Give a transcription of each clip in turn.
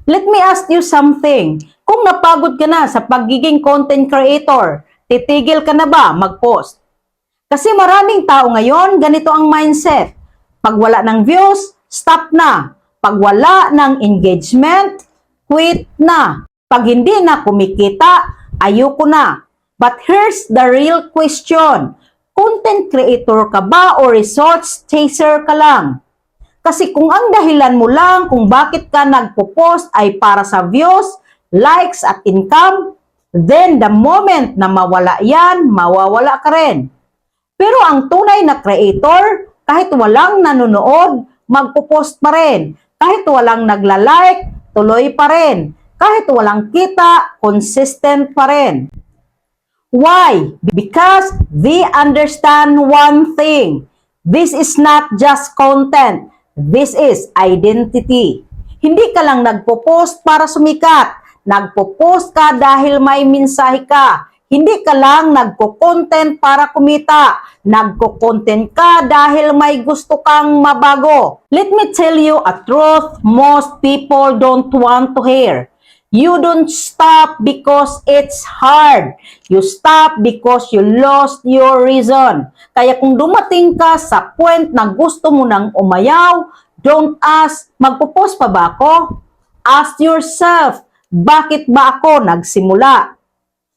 Let me ask you something. Kung napagod ka na sa pagiging content creator, titigil ka na ba mag-post? Kasi maraming tao ngayon, ganito ang mindset. Pag wala ng views, stop na. Pag wala ng engagement, quit na. Pag hindi na kumikita, ayoko na. But here's the real question. Content creator ka ba o results chaser ka lang? Kasi kung ang dahilan mo lang kung bakit ka nagpo-post ay para sa views, likes at income, then the moment na mawala yan, mawawala ka rin. Pero ang tunay na creator, kahit walang nanonood, magpo-post pa rin. Kahit walang nagla-like, tuloy pa rin. Kahit walang kita, consistent pa rin. Why? Because they understand one thing. This is not just content. This is identity. Hindi ka lang nagpo-post para sumikat. Nagpo-post ka dahil may mensahe ka. Hindi ka lang nagko-content para kumita. Nagko-content ka dahil may gusto kang mabago. Let me tell you a truth most people don't want to hear. You don't stop because it's hard. You stop because you lost your reason. Kaya kung dumating ka sa point na gusto mo nang umayaw, don't ask, magpo-post pa ba ako? Ask yourself, bakit ba ako nagsimula?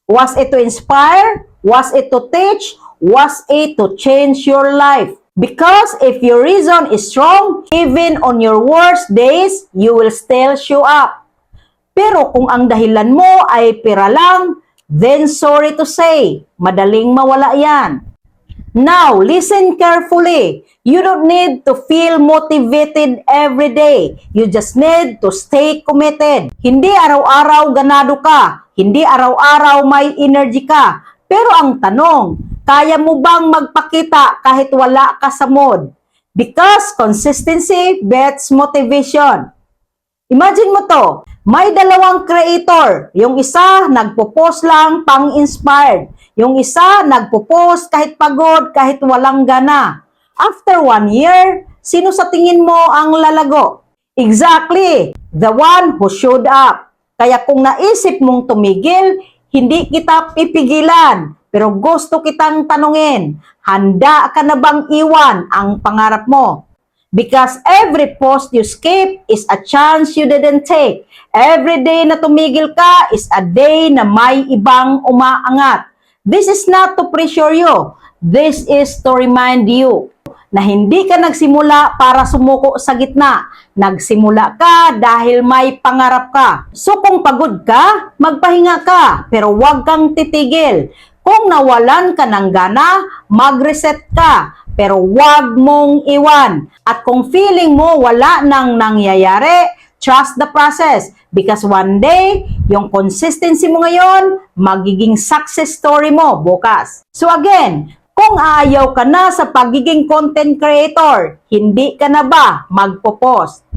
Was it to inspire? Was it to teach? Was it to change your life? Because if your reason is strong, even on your worst days, you will still show up. Pero kung ang dahilan mo ay pera lang, then sorry to say, madaling mawala yan. Now, listen carefully. You don't need to feel motivated every day. You just need to stay committed. Hindi araw-araw ganado ka. Hindi araw-araw may energy ka. Pero ang tanong, kaya mo bang magpakita kahit wala ka sa mood? Because consistency beats motivation. Imagine mo to, may dalawang creator. Yung isa, nagpo-post lang pang-inspired. Yung isa, nagpo-post kahit pagod, kahit walang gana. After 1 year, sino sa tingin mo ang lalago? Exactly, the one who showed up. Kaya kung naisip mong tumigil, hindi kita pipigilan. Pero gusto kitang tanungin, handa ka na bang iwan ang pangarap mo? Because every post you skip is a chance you didn't take. Every day na tumigil ka is a day na may ibang umaangat. This is not to pressure you. This is to remind you na hindi ka nagsimula para sumuko sa gitna. Nagsimula ka dahil may pangarap ka. So kung pagod ka, magpahinga ka, pero huwag kang titigil. Kung nawalan ka ng gana, mag-reset ka. Pero wag mong iwan. At kung feeling mo wala nang nangyayari, trust the process. Because one day, yung consistency mo ngayon, magiging success story mo bukas. So again, kung aayaw ka na sa pagiging content creator, hindi ka na ba magpo-post?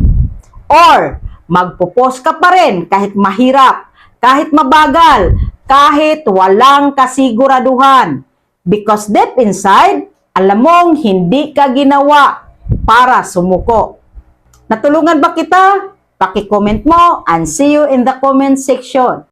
Or magpo-post ka pa rin kahit mahirap, kahit mabagal, kahit walang kasiguraduhan? Because deep inside, alam mong hindi ka ginawa para sumuko. Natulungan ba kita? Paki-comment mo and see you in the comment section.